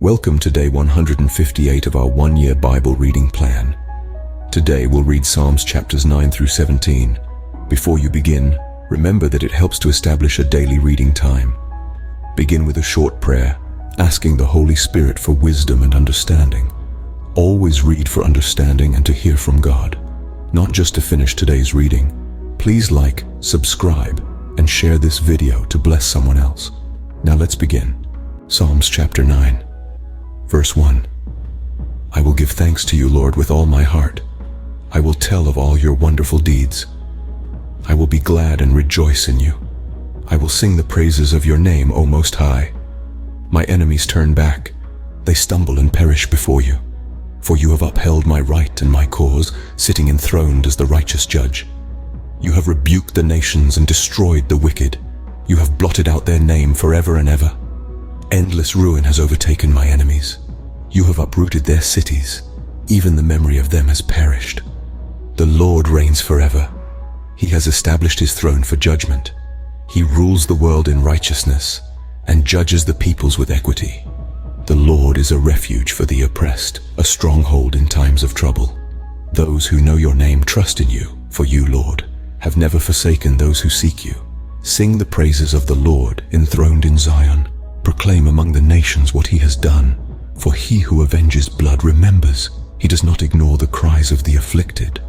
Welcome to day 158 of our one-year Bible reading plan. Today we'll read Psalms chapters 9 through 17. Before you begin, remember that it helps to establish a daily reading time. Begin with a short prayer, asking the Holy Spirit for wisdom and understanding. Always read for understanding and to hear from God, not just to finish today's reading. Please like, subscribe, and share this video to bless someone else. Now let's begin. Psalms chapter 9. Verse 1. I will give thanks to you, Lord, with all my heart. I will tell of all your wonderful deeds. I will be glad and rejoice in you. I will sing the praises of your name, O Most High. My enemies turn back. They stumble and perish before you. For you have upheld my right and my cause, sitting enthroned as the righteous judge. You have rebuked the nations and destroyed the wicked. You have blotted out their name forever and ever. Endless ruin has overtaken my enemies. You have uprooted their cities. Even the memory of them has perished. The Lord reigns forever. He has established his throne for judgment. He rules the world in righteousness and judges the peoples with equity. The Lord is a refuge for the oppressed, a stronghold in times of trouble. Those who know your name trust in you, for you, Lord, have never forsaken those who seek you. Sing the praises of the Lord enthroned in Zion. Proclaim among the nations what he has done. For he who avenges blood remembers. He does not ignore the cries of the afflicted.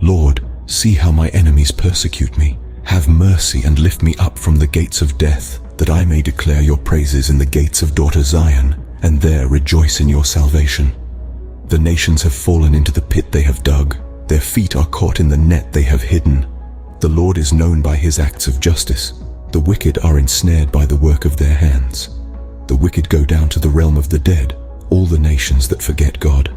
Lord, see how my enemies persecute me. Have mercy and lift me up from the gates of death, that I may declare your praises in the gates of daughter Zion, and there rejoice in your salvation. The nations have fallen into the pit they have dug. Their feet are caught in the net they have hidden. The Lord is known by his acts of justice. The wicked are ensnared by the work of their hands. The wicked go down to the realm of the dead, all the nations that forget God.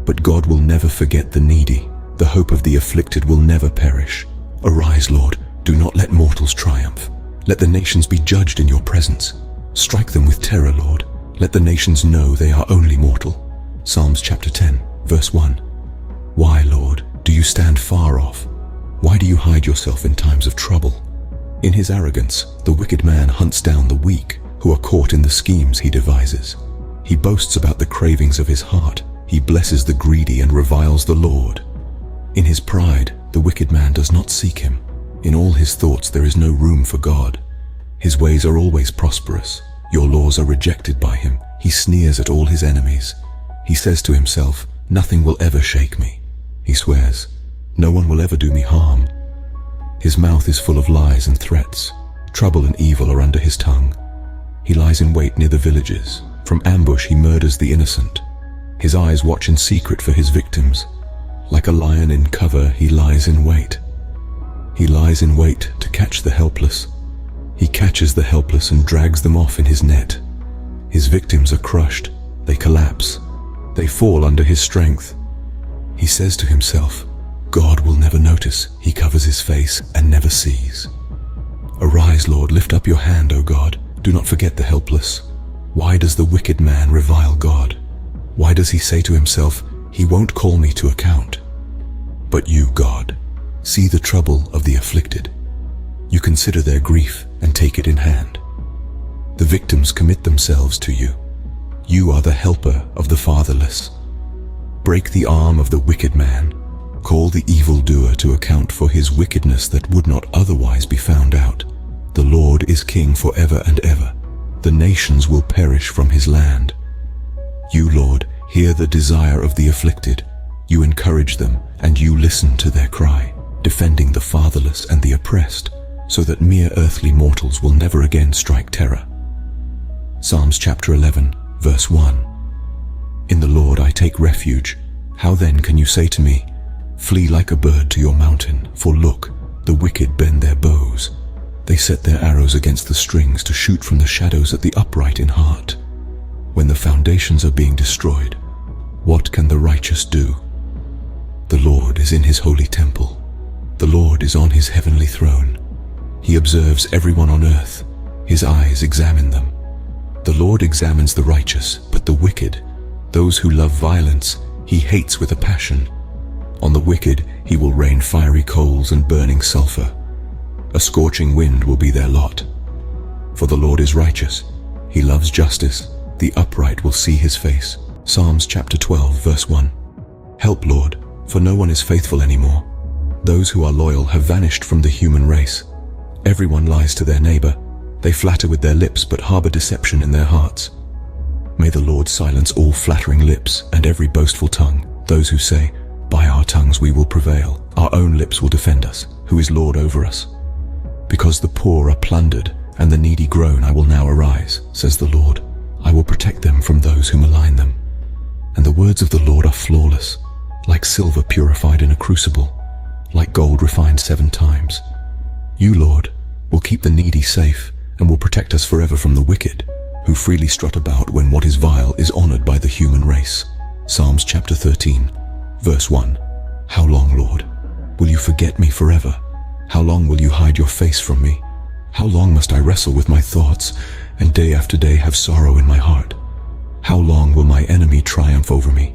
But God will never forget the needy. The hope of the afflicted will never perish. Arise, Lord, do not let mortals triumph. Let the nations be judged in your presence. Strike them with terror, Lord. Let the nations know they are only mortal. Psalms chapter 10, verse 1. Why, Lord, do you stand far off? Why do you hide yourself in times of trouble? In his arrogance, the wicked man hunts down the weak, who are caught in the schemes he devises. He boasts about the cravings of his heart. He blesses the greedy and reviles the Lord. In his pride, the wicked man does not seek him. In all his thoughts there is no room for God. His ways are always prosperous. Your laws are rejected by him. He sneers at all his enemies. He says to himself, nothing will ever shake me. He swears, no one will ever do me harm. His mouth is full of lies and threats. Trouble and evil are under his tongue. He lies in wait near the villages. From ambush he murders the innocent. His eyes watch in secret for his victims. Like a lion in cover, he lies in wait. He lies in wait to catch the helpless. He catches the helpless and drags them off in his net. His victims are crushed. They collapse. They fall under his strength. He says to himself, God will never notice. He covers his face and never sees. Arise, Lord, lift up your hand, O God. Do not forget the helpless. Why does the wicked man revile God? Why does he say to himself, he won't call me to account? But you, God, see the trouble of the afflicted. You consider their grief and take it in hand. The victims commit themselves to you. You are the helper of the fatherless. Break the arm of the wicked man. Call the evildoer to account for his wickedness that would not otherwise be found out. The Lord is king forever and ever. The nations will perish from his land. You, Lord, hear the desire of the afflicted. You encourage them, and you listen to their cry, defending the fatherless and the oppressed, so that mere earthly mortals will never again strike terror. Psalms chapter 11, verse 1. In the Lord I take refuge. How then can you say to me, flee like a bird to your mountain? For look, the wicked bend their bows. They set their arrows against the strings to shoot from the shadows at the upright in heart. When the foundations are being destroyed, what can the righteous do? The Lord is in his holy temple. The Lord is on his heavenly throne. He observes everyone on earth. His eyes examine them. The Lord examines the righteous, but the wicked, those who love violence, he hates with a passion. On the wicked he will rain fiery coals and burning sulfur. A scorching wind will be their lot. For the Lord is righteous. He loves justice The upright will see his face. Psalms chapter 12, verse 1. Help, Lord, for no one is faithful anymore. Those who are loyal have vanished from the human race. Everyone lies to their neighbor. They flatter with their lips but harbor deception in their hearts. May the Lord silence all flattering lips and every boastful tongue. Those who say, by our tongues we will prevail. Our own lips will defend us. Who is Lord over us? Because the poor are plundered and the needy groan, I will now arise, says the Lord. I will protect them from those who malign them. And the words of the Lord are flawless, like silver purified in a crucible, like gold refined 7 times. You, Lord, will keep the needy safe and will protect us forever from the wicked, who freely strut about when what is vile is honored by the human race. Psalms chapter 13, verse 1. How long, Lord, will you forget me forever? How long will you hide your face from me? How long must I wrestle with my thoughts and day after day have sorrow in my heart? How long will my enemy triumph over me?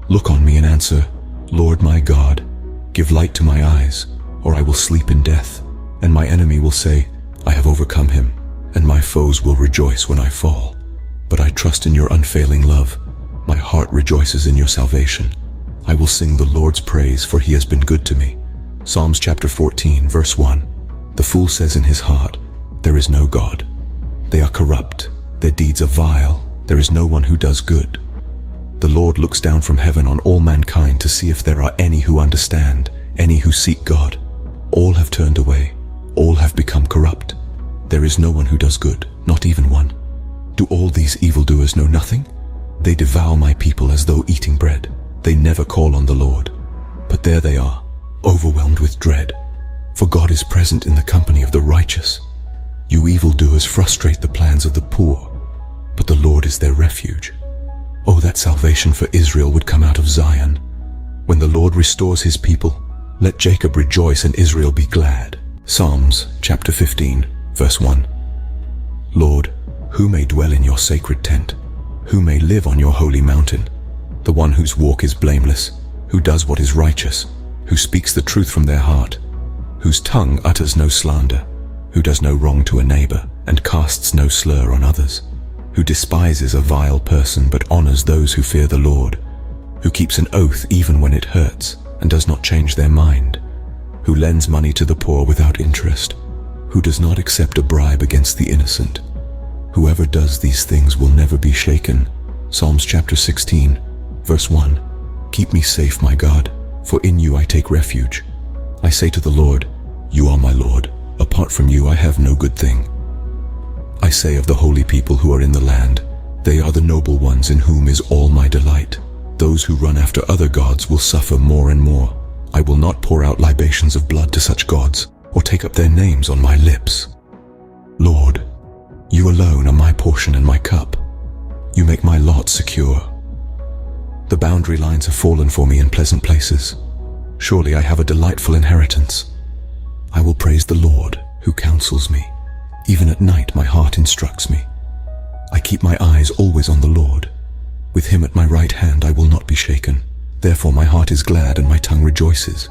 Look on me and answer, Lord my God, give light to my eyes, or I will sleep in death, and my enemy will say, I have overcome him, and my foes will rejoice when I fall. But I trust in your unfailing love. My heart rejoices in your salvation. I will sing the Lord's praise, for he has been good to me. Psalms chapter 14, verse 1. The fool says in his heart, there is no God. They are corrupt, their deeds are vile, there is no one who does good. The Lord looks down from heaven on all mankind to see if there are any who understand, any who seek God. All have turned away, all have become corrupt. There is no one who does good, not even one. Do all these evildoers know nothing? They devour my people as though eating bread. They never call on the Lord. But there they are, overwhelmed with dread. For God is present in the company of the righteous. You evildoers frustrate the plans of the poor, but the Lord is their refuge. Oh, that salvation for Israel would come out of Zion. When the Lord restores his people, let Jacob rejoice and Israel be glad. Psalms chapter 15, verse 1. Lord, who may dwell in your sacred tent? Who may live on your holy mountain? The one whose walk is blameless, who does what is righteous, who speaks the truth from their heart, whose tongue utters no slander, who does no wrong to a neighbor and casts no slur on others, who despises a vile person but honors those who fear the Lord, who keeps an oath even when it hurts and does not change their mind, who lends money to the poor without interest, who does not accept a bribe against the innocent. Whoever does these things will never be shaken. Psalms chapter 16, verse 1. Keep me safe, my God, for in you I take refuge. I say to the Lord, you are my Lord. Apart from you I have no good thing. I say of the holy people who are in the land, they are the noble ones in whom is all my delight. Those who run after other gods will suffer more and more. I will not pour out libations of blood to such gods, or take up their names on my lips. Lord, you alone are my portion and my cup. You make my lot secure. The boundary lines have fallen for me in pleasant places. Surely I have a delightful inheritance. I will praise the Lord, who counsels me. Even at night my heart instructs me. I keep my eyes always on the Lord. With him at my right hand I will not be shaken. Therefore my heart is glad and my tongue rejoices.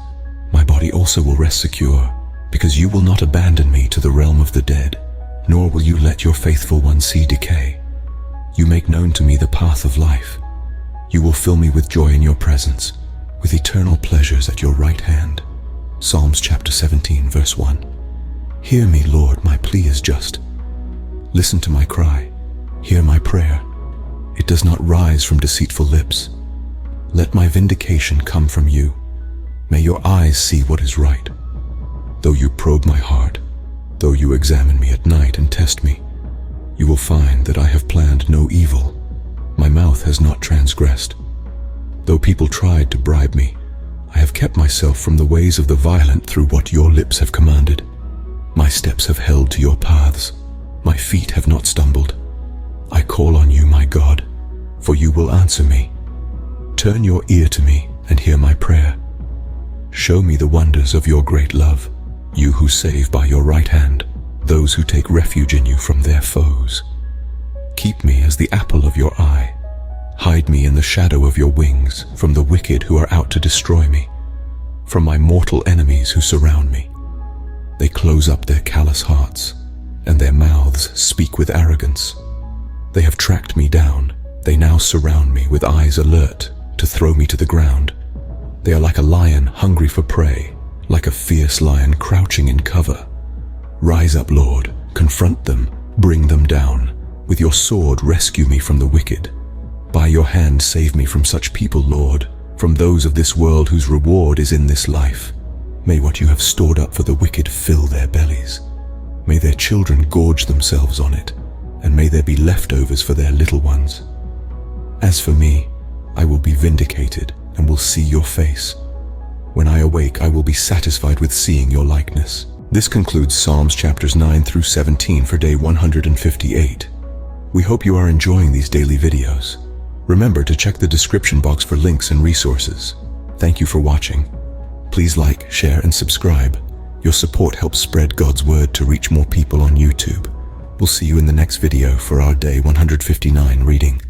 My body also will rest secure, because you will not abandon me to the realm of the dead, nor will you let your faithful one see decay. You make known to me the path of life. You will fill me with joy in your presence, with eternal pleasures at your right hand. Psalms chapter 17, verse 1. Hear me, Lord, my plea is just. Listen to my cry. Hear my prayer. It does not rise from deceitful lips. Let my vindication come from you. May your eyes see what is right. Though you probe my heart, though you examine me at night and test me, you will find that I have planned no evil. My mouth has not transgressed. Though people tried to bribe me, I have kept myself from the ways of the violent through what your lips have commanded. My steps have held to your paths. My feet have not stumbled. I call on you, my God, for you will answer me. Turn your ear to me and hear my prayer. Show me the wonders of your great love, you who save by your right hand, those who take refuge in you from their foes. Keep me as the apple of your eye. Hide me in the shadow of your wings from the wicked who are out to destroy me, from my mortal enemies who surround me. They close up their callous hearts, and their mouths speak with arrogance. They have tracked me down. They now surround me with eyes alert to throw me to the ground. They are like a lion hungry for prey, like a fierce lion crouching in cover. Rise up, Lord, confront them, bring them down. With your sword rescue me from the wicked. By your hand save me from such people, Lord, from those of this world whose reward is in this life. May what you have stored up for the wicked fill their bellies. May their children gorge themselves on it, and may there be leftovers for their little ones. As for me, I will be vindicated and will see your face. When I awake, I will be satisfied with seeing your likeness. This concludes Psalms chapters 9 through 17 for day 158. We hope you are enjoying these daily videos. Remember to check the description box for links and resources. Thank you for watching. Please like, share, and subscribe. Your support helps spread God's word to reach more people on YouTube. We'll see you in the next video for our day 159 reading.